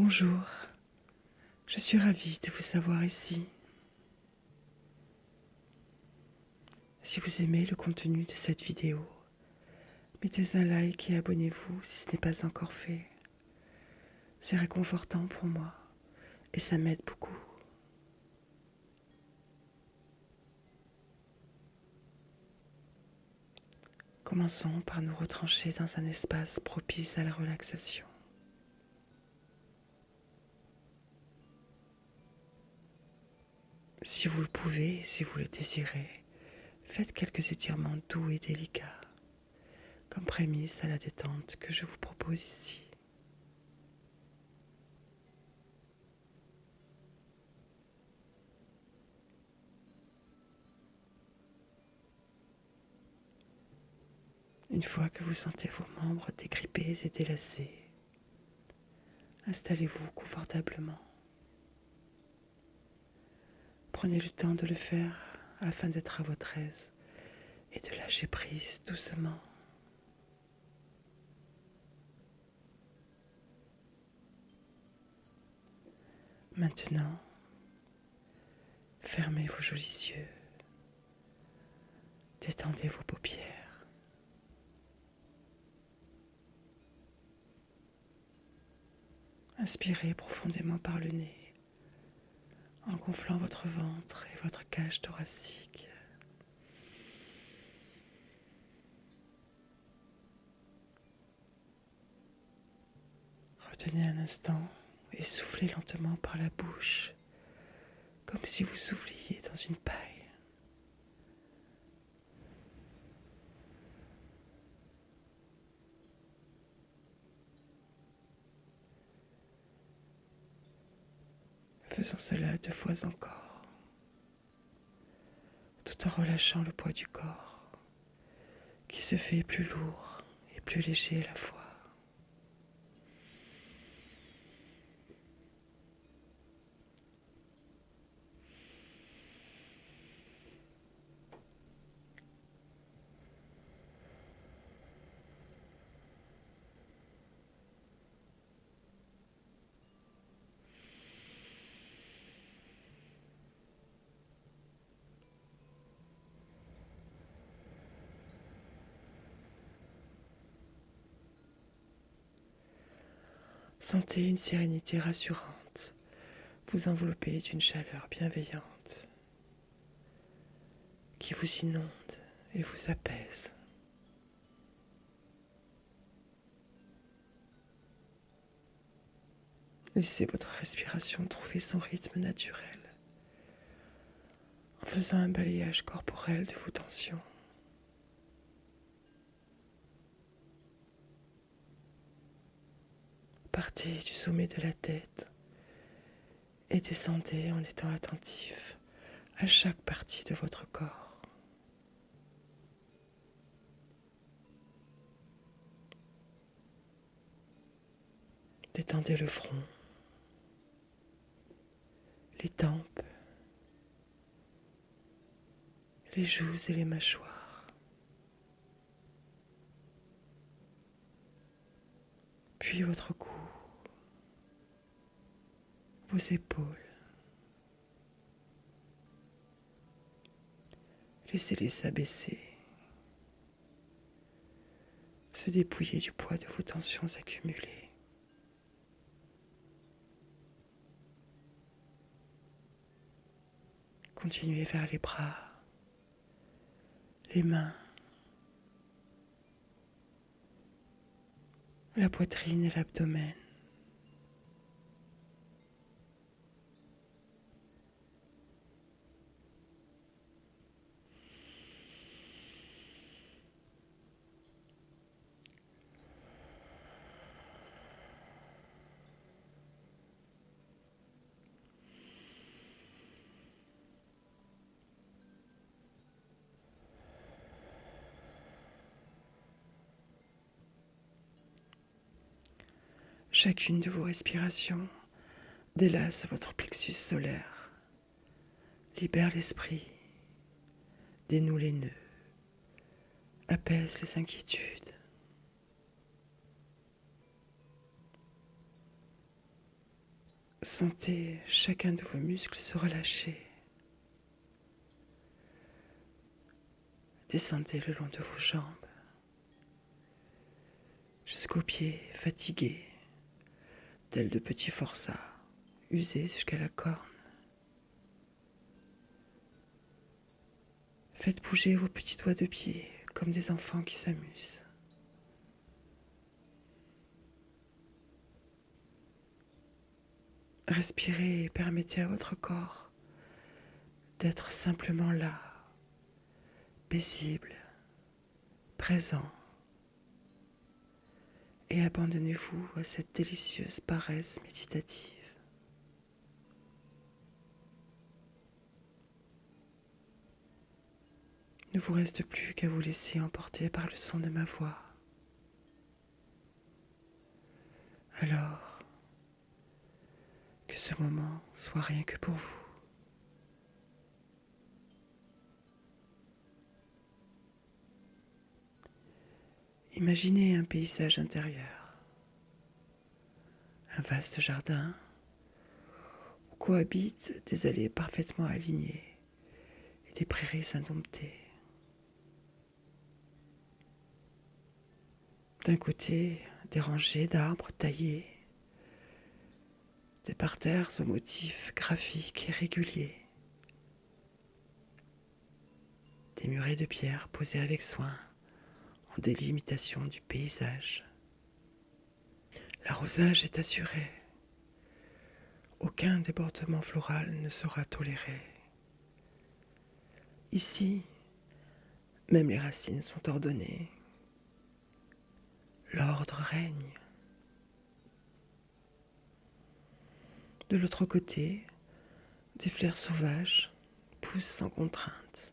Bonjour, je suis ravie de vous avoir ici. Si vous aimez le contenu de cette vidéo, mettez un like et abonnez-vous si ce n'est pas encore fait. C'est réconfortant pour moi et ça m'aide beaucoup. Commençons par nous retrancher dans un espace propice à la relaxation. Si vous le pouvez et si vous le désirez, faites quelques étirements doux et délicats, comme prémisse à la détente que je vous propose ici. Une fois que vous sentez vos membres dégrippés et délacés, installez-vous confortablement. Prenez le temps de le faire afin d'être à votre aise et de lâcher prise doucement. Maintenant, fermez vos jolis yeux, détendez vos paupières. Inspirez profondément par le nez, en gonflant votre ventre et votre cage thoracique. Retenez un instant et soufflez lentement par la bouche, comme si vous souffliez dans une paille. Faisons cela 2 fois encore, tout en relâchant le poids du corps, qui se fait plus lourd et plus léger à la fois. Sentez une sérénité rassurante vous envelopper d'une chaleur bienveillante qui vous inonde et vous apaise. Laissez votre respiration trouver son rythme naturel en faisant un balayage corporel de vos tensions. Partez du sommet de la tête et descendez en étant attentif à chaque partie de votre corps. Détendez le front, les tempes, les joues et les mâchoires. Puis votre cou, vos épaules. Laissez-les s'abaisser, se dépouiller du poids de vos tensions accumulées. Continuez vers les bras, les mains, la poitrine et l'abdomen. Chacune de vos respirations délace votre plexus solaire, libère l'esprit, dénoue les nœuds, apaise les inquiétudes. Sentez chacun de vos muscles se relâcher. Descendez le long de vos jambes, jusqu'aux pieds fatigués, tels de petits forçats, usés jusqu'à la corne. Faites bouger vos petits doigts de pied comme des enfants qui s'amusent. Respirez et permettez à votre corps d'être simplement là, paisible, présent, et abandonnez-vous à cette délicieuse paresse méditative. Il ne vous reste plus qu'à vous laisser emporter par le son de ma voix. Alors, que ce moment soit rien que pour vous. Imaginez un paysage intérieur, un vaste jardin où cohabitent des allées parfaitement alignées et des prairies indomptées. D'un côté, des rangées d'arbres taillés, des parterres aux motifs graphiques et réguliers, des murets de pierre posés avec soin en délimitation du paysage. L'arrosage est assuré. Aucun débordement floral ne sera toléré. Ici, même les racines sont ordonnées. L'ordre règne. De l'autre côté, des fleurs sauvages poussent sans contrainte,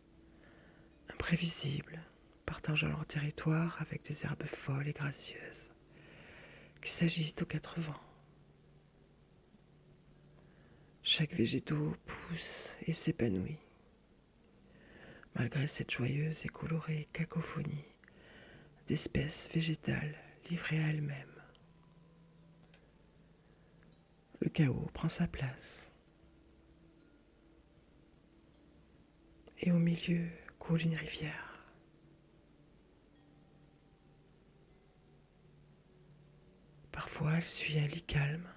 imprévisibles, partageant leur territoire avec des herbes folles et gracieuses qui s'agitent aux quatre vents. Chaque végétaux pousse et s'épanouit, malgré cette joyeuse et colorée cacophonie d'espèces végétales livrées à elles-mêmes. Le chaos prend sa place. Et au milieu coule une rivière. Parfois elle suit un lit calme,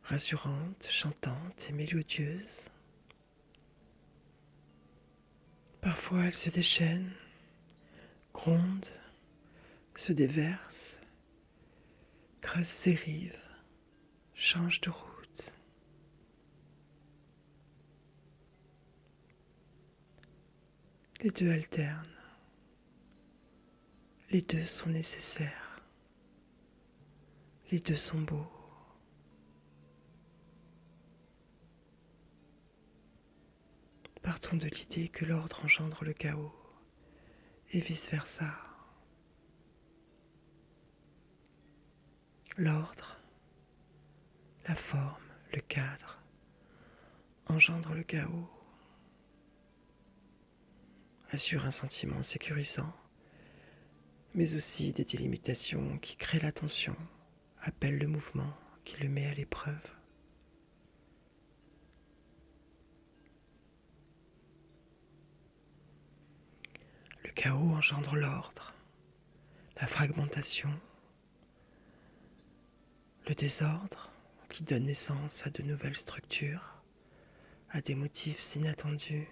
rassurante, chantante et mélodieuse. Parfois elle se déchaîne, gronde, se déverse, creuse ses rives, change de route. Les deux alternent. Les deux sont nécessaires. Les deux sont beaux. Partons de l'idée que l'ordre engendre le chaos et vice-versa. L'ordre, la forme, le cadre engendre le chaos, assure un sentiment sécurisant, mais aussi des délimitations qui créent la tension, appellent le mouvement qui le met à l'épreuve. Le chaos engendre l'ordre, la fragmentation, le désordre qui donne naissance à de nouvelles structures, à des motifs inattendus.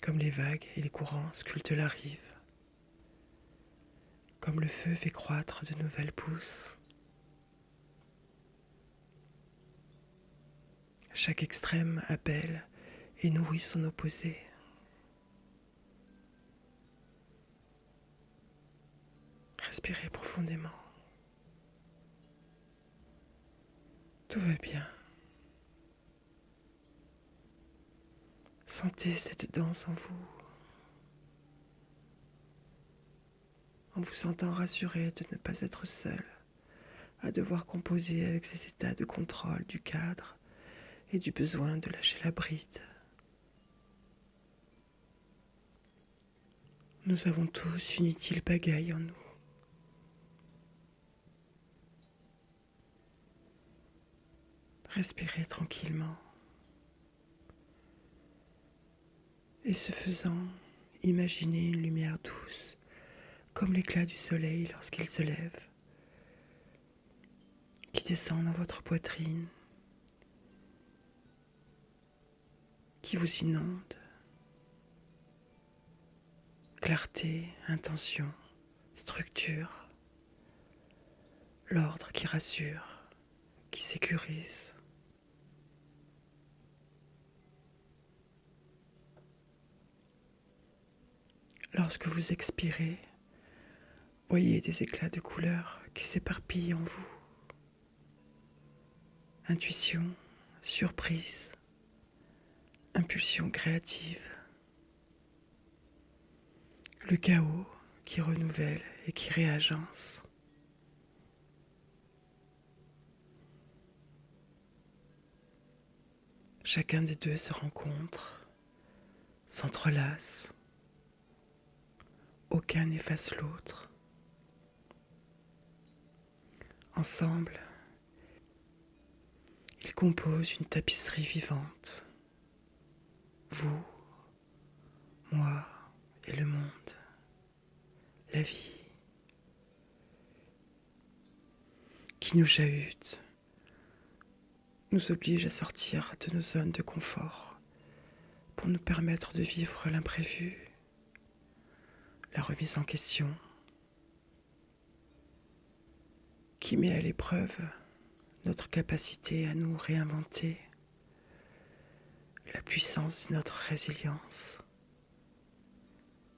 Comme les vagues et les courants sculptent la rive, comme le feu fait croître de nouvelles pousses. Chaque extrême appelle et nourrit son opposé. Respirez profondément. Tout va bien. Sentez cette danse en vous. En vous sentant rassuré de ne pas être seul, à devoir composer avec ces états de contrôle du cadre et du besoin de lâcher la bride. Nous avons tous une utile pagaille en nous. Respirez tranquillement. Et ce faisant, imaginez une lumière douce, comme l'éclat du soleil lorsqu'il se lève, qui descend dans votre poitrine, qui vous inonde. Clarté, intention, structure, l'ordre qui rassure, qui sécurise. Lorsque vous expirez, voyez des éclats de couleurs qui s'éparpillent en vous. Intuition, surprise, impulsion créative. Le chaos qui renouvelle et qui réagence. Chacun des deux se rencontre, s'entrelace. Aucun n'efface l'autre. Ensemble, ils composent une tapisserie vivante. Vous, moi et le monde. La vie qui nous chahute, nous oblige à sortir de nos zones de confort pour nous permettre de vivre l'imprévu, la remise en question, qui met à l'épreuve notre capacité à nous réinventer, la puissance de notre résilience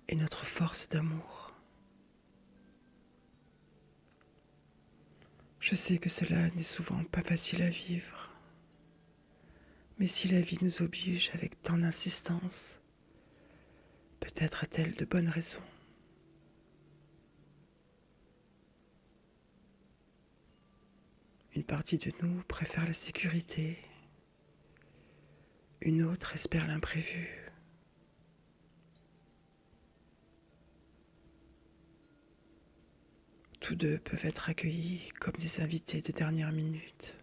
et notre force d'amour. Je sais que cela n'est souvent pas facile à vivre, mais si la vie nous oblige avec tant d'insistance, peut-être a-t-elle de bonnes raisons. Une partie de nous préfère la sécurité, une autre espère l'imprévu. Tous deux peuvent être accueillis comme des invités de dernière minute.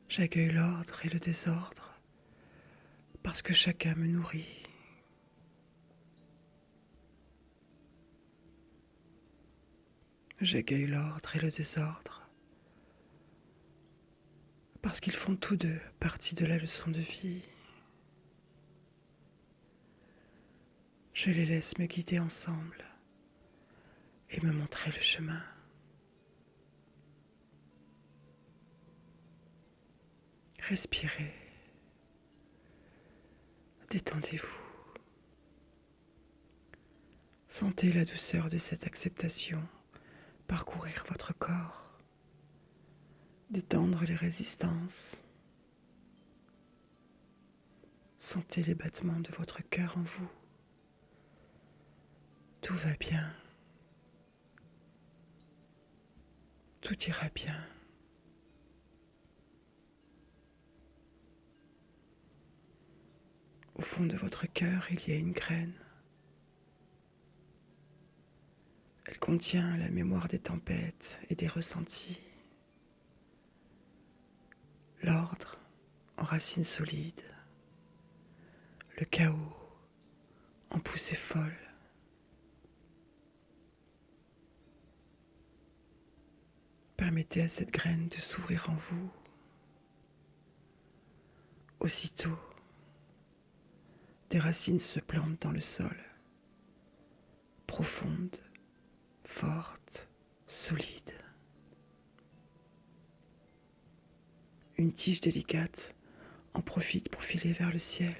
J'accueille l'ordre et le désordre parce que chacun me nourrit. J'accueille l'ordre et le désordre parce qu'ils font tous deux partie de la leçon de vie. Je les laisse me guider ensemble et me montrer le chemin. Respirez, détendez-vous. Sentez la douceur de cette acceptation parcourir votre corps, détendre les résistances. Sentez les battements de votre cœur en vous. Tout va bien. Tout ira bien. Au fond de votre cœur, il y a une graine. Elle contient la mémoire des tempêtes et des ressentis. L'ordre en racines solides. Le chaos en poussée folle. Permettez à cette graine de s'ouvrir en vous. Aussitôt, des racines se plantent dans le sol, profondes, fortes, solides. Une tige délicate en profite pour filer vers le ciel,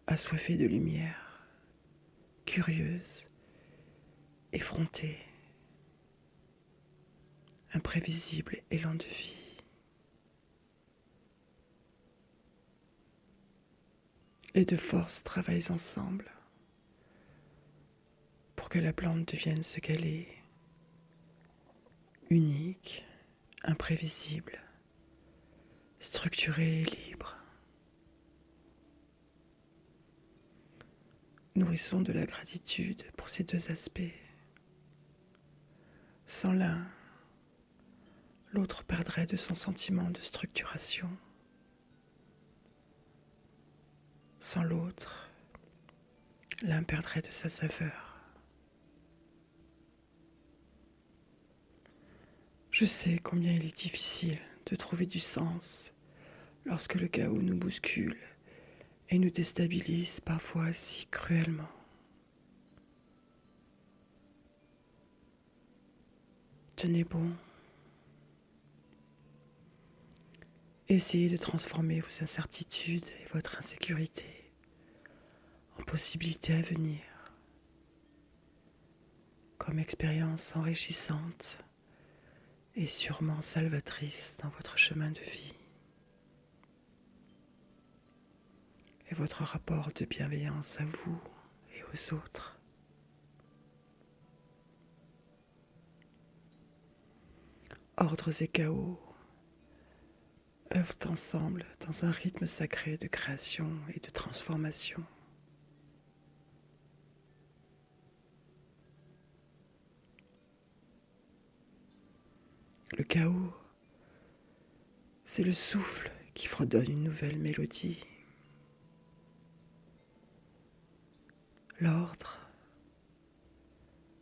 assoiffée de lumière, curieuse, effrontée, imprévisible élan de vie. Les deux forces travaillent ensemble pour que la plante devienne ce qu'elle est, unique, imprévisible, structurée et libre. Nourrissons de la gratitude pour ces deux aspects. Sans l'un, l'autre perdrait de son sentiment de structuration. Sans l'autre, l'un perdrait de sa saveur. Je sais combien il est difficile de trouver du sens lorsque le chaos nous bouscule et nous déstabilise parfois si cruellement. Tenez bon. Essayez de transformer vos incertitudes et votre insécurité en possibilités à venir, comme expérience enrichissante et sûrement salvatrice dans votre chemin de vie et votre rapport de bienveillance à vous et aux autres. Ordres et chaos œuvrent ensemble dans un rythme sacré de création et de transformation. Le chaos, c'est le souffle qui fredonne une nouvelle mélodie. L'ordre,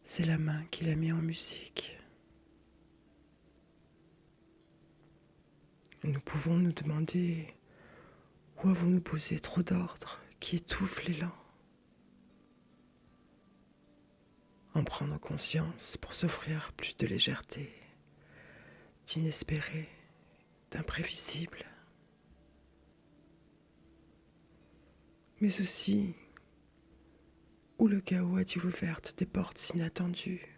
c'est la main qui la met en musique. Nous pouvons nous demander où avons-nous posé trop d'ordre qui étouffe l'élan. En prendre conscience pour s'offrir plus de légèreté, d'inespéré, d'imprévisible. Mais aussi où le chaos a-t-il ouvert des portes inattendues?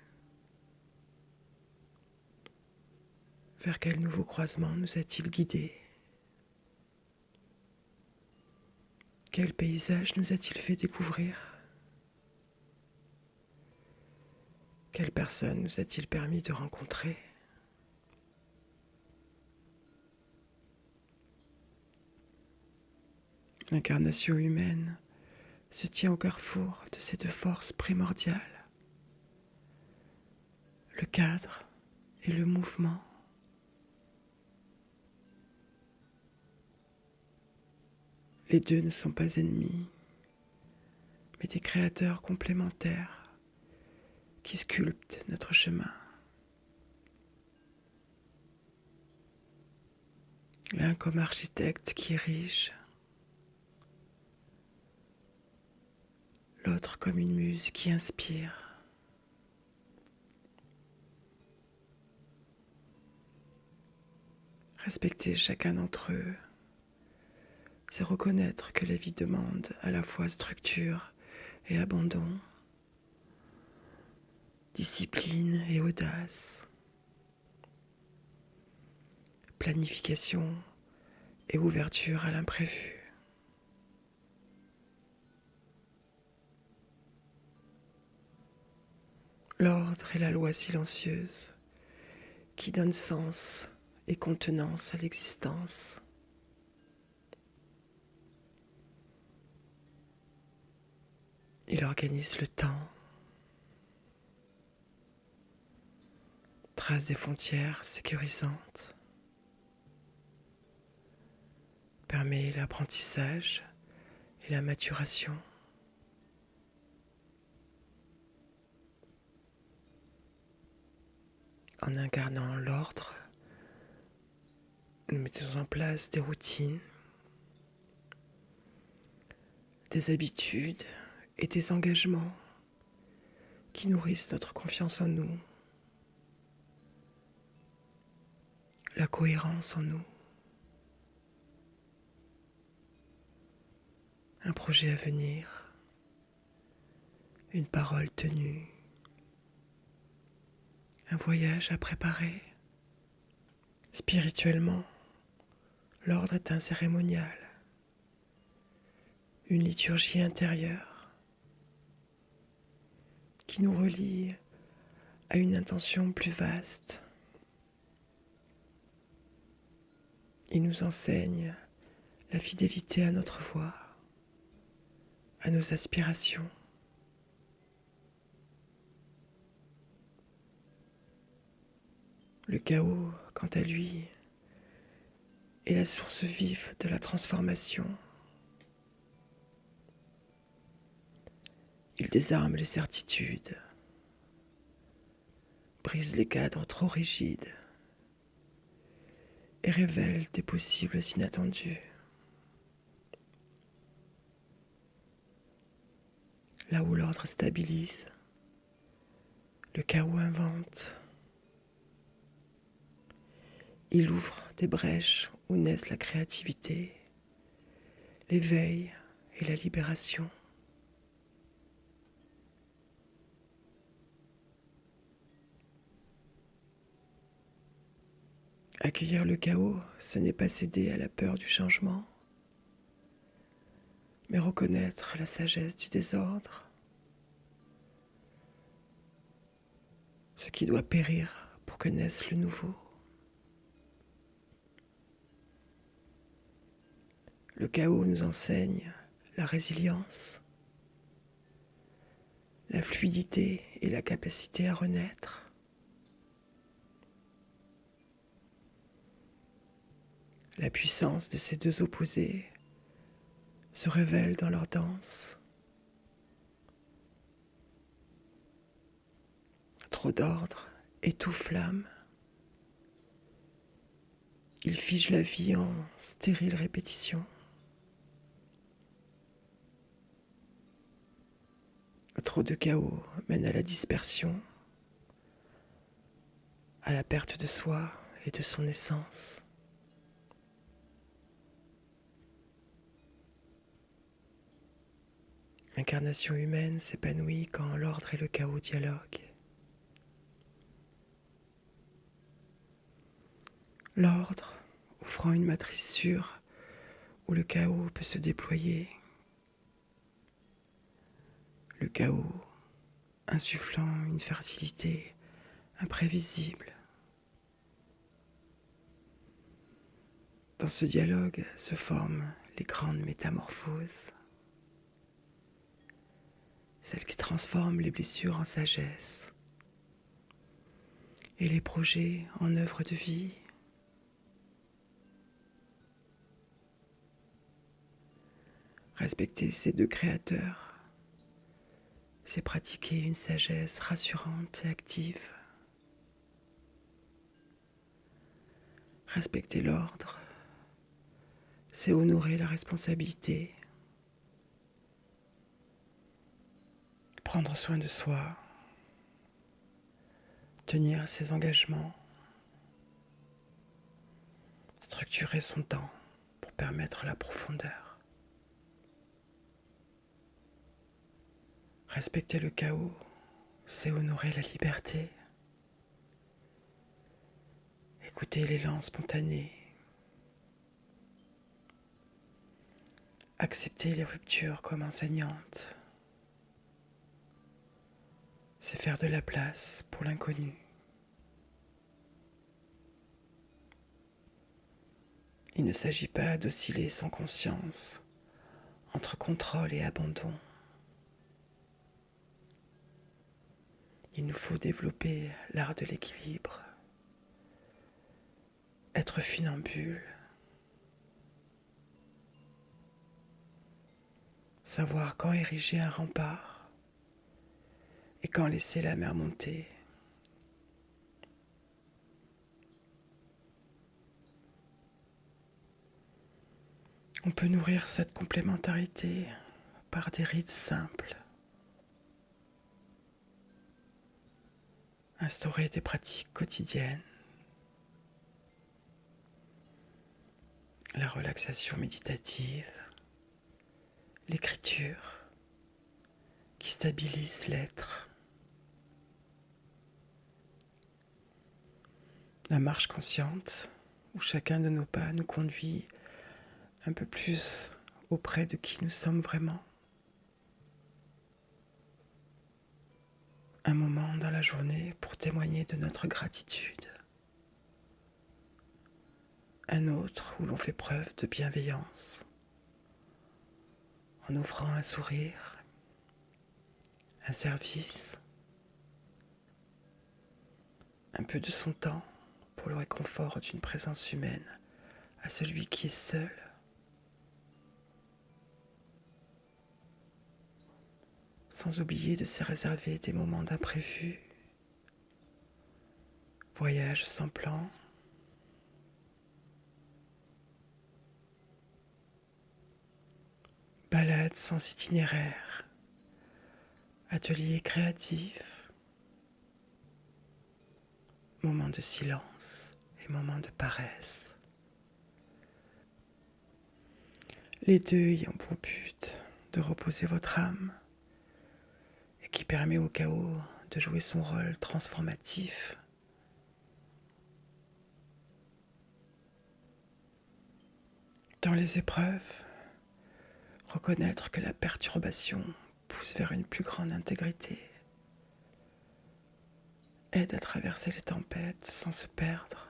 Vers quel nouveau croisement nous a-t-il guidés? Quel paysage nous a-t-il fait découvrir? Quelle personne nous a-t-il permis de rencontrer? L'incarnation humaine se tient au carrefour de ces deux forces primordiales, le cadre et le mouvement. Les deux ne sont pas ennemis, mais des créateurs complémentaires qui sculptent notre chemin. L'un comme architecte qui érige, l'autre comme une muse qui inspire. Respecter chacun d'entre eux, c'est reconnaître que la vie demande à la fois structure et abandon, discipline et audace, planification et ouverture à l'imprévu. L'ordre est la loi silencieuse qui donne sens et contenance à l'existence. Il organise le temps, trace des frontières sécurisantes, permet l'apprentissage et la maturation. En incarnant l'ordre, nous mettons en place des routines, des habitudes et des engagements qui nourrissent notre confiance en nous, la cohérence en nous, un projet à venir, une parole tenue, un voyage à préparer. Spirituellement, l'ordre est un cérémonial, une liturgie intérieure qui nous relie à une intention plus vaste. Il nous enseigne la fidélité à notre voix, à nos aspirations Le chaos, quant à lui, est la source vive de la transformation. Il désarme les certitudes, brise les cadres trop rigides et révèle des possibles inattendus. Là où l'ordre stabilise, le chaos invente. Il ouvre des brèches où naissent la créativité, l'éveil et la libération. Accueillir le chaos, ce n'est pas céder à la peur du changement, mais reconnaître la sagesse du désordre, ce qui doit périr pour que naisse le nouveau. Le chaos nous enseigne la résilience, la fluidité et la capacité à renaître. La puissance de ces deux opposés se révèle dans leur danse. Trop d'ordre étouffe l'âme. Il fige la vie en stérile répétition. Trop de chaos mène à la dispersion, à la perte de soi et de son essence. L'incarnation humaine s'épanouit quand l'ordre et le chaos dialoguent. L'ordre offrant une matrice sûre où le chaos peut se déployer. Le chaos insufflant une fertilité imprévisible. Dans ce dialogue se forment les grandes métamorphoses, celles qui transforment les blessures en sagesse et les projets en œuvres de vie. Respecter ces deux créateurs, c'est pratiquer une sagesse rassurante et active. Respecter l'ordre, c'est honorer la responsabilité, prendre soin de soi, tenir ses engagements, structurer son temps pour permettre la profondeur. Respecter le chaos, c'est honorer la liberté, écouter l'élan spontané, accepter les ruptures comme enseignantes, c'est faire de la place pour l'inconnu. Il ne s'agit pas d'osciller sans conscience entre contrôle et abandon. Il nous faut développer l'art de l'équilibre, être funambule, savoir quand ériger un rempart et quand laisser la mer monter. On peut nourrir cette complémentarité par des rites simples, instaurer des pratiques quotidiennes, la relaxation méditative, l'écriture qui stabilise l'être, la marche consciente où chacun de nos pas nous conduit un peu plus auprès de qui nous sommes vraiment. Un moment dans la journée pour témoigner de notre gratitude. Un autre où l'on fait preuve de bienveillance en offrant un sourire, un service, un peu de son temps pour le réconfort d'une présence humaine à celui qui est seul. Sans oublier de se réserver des moments d'imprévu, voyage sans plan, balade sans itinéraire, atelier créatif, moments de silence et moments de paresse. Les deux ayant pour but de reposer votre âme et qui permet au chaos de jouer son rôle transformatif. Dans les épreuves, reconnaître que la perturbation pousse vers une plus grande intégrité, aide à traverser les tempêtes sans se perdre.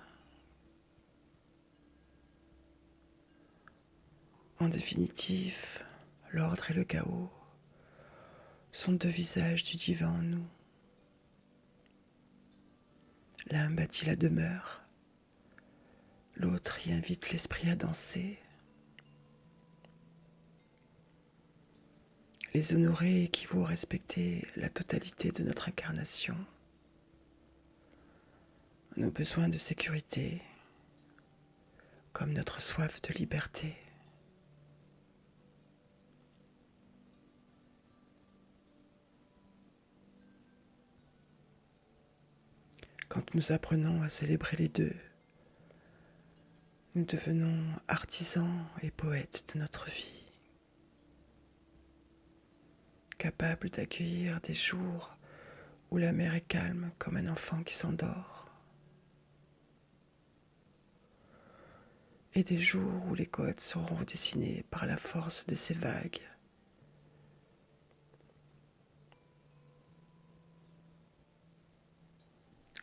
En définitive, l'ordre et le chaos sont deux visages du divin en nous. L'un bâtit la demeure, l'autre y invite l'esprit à danser. Les honorer équivaut à respecter la totalité de notre incarnation, nos besoins de sécurité, comme notre soif de liberté. Quand nous apprenons à célébrer les deux, nous devenons artisans et poètes de notre vie, capables d'accueillir des jours où la mer est calme comme un enfant qui s'endort, et des jours où les côtes seront redessinées par la force de ces vagues.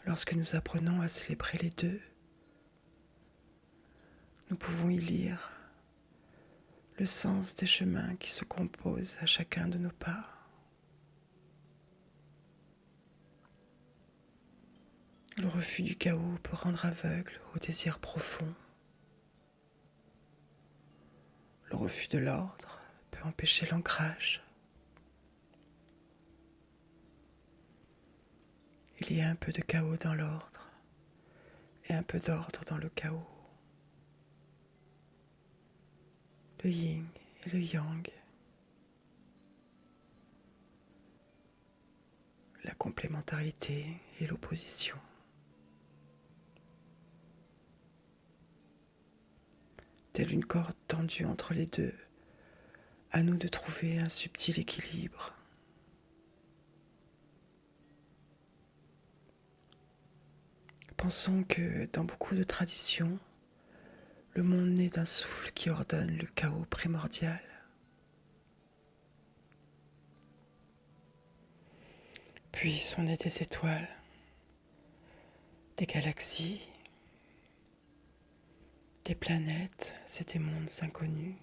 Lorsque nous apprenons à célébrer les deux, nous pouvons y lire le sens des chemins qui se composent à chacun de nos pas. Le refus du chaos peut rendre aveugle au désir profond. Le refus de l'ordre peut empêcher l'ancrage. Il y a un peu de chaos dans l'ordre et un peu d'ordre dans le chaos. Le yin et le yang. La complémentarité et l'opposition. Telle une corde tendue entre les deux, à nous de trouver un subtil équilibre. Pensons que dans beaucoup de traditions, le monde naît d'un souffle qui ordonne le chaos primordial. Puis sont nées des étoiles, des galaxies, des planètes et des mondes inconnus.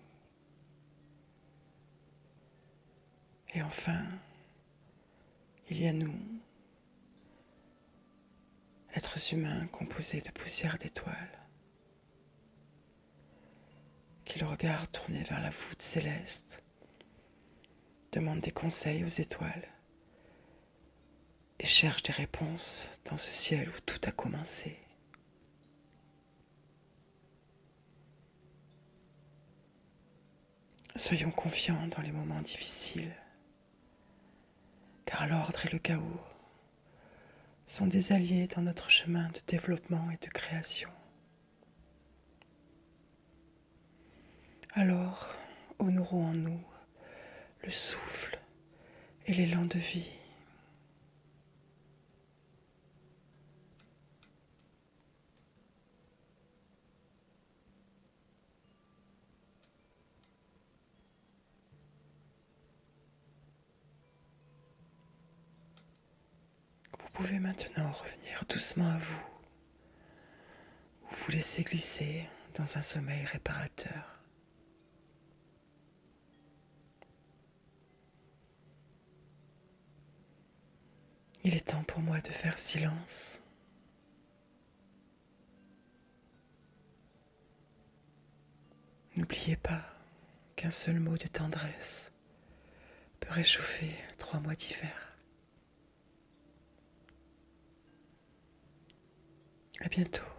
Et enfin, il y a nous, êtres humains composés de poussière d'étoiles, qui le regard tourné vers la voûte céleste, demandent des conseils aux étoiles et cherchent des réponses dans ce ciel où tout a commencé. Soyons confiants dans les moments difficiles, car l'ordre et le chaos sont des alliés dans notre chemin de développement et de création. Alors, honorons en nous le souffle et l'élan de vie. Vous pouvez maintenant revenir doucement à vous, ou vous laisser glisser dans un sommeil réparateur. Il est temps pour moi de faire silence. N'oubliez pas qu'un seul mot de tendresse peut réchauffer 3 mois d'hiver. À bientôt.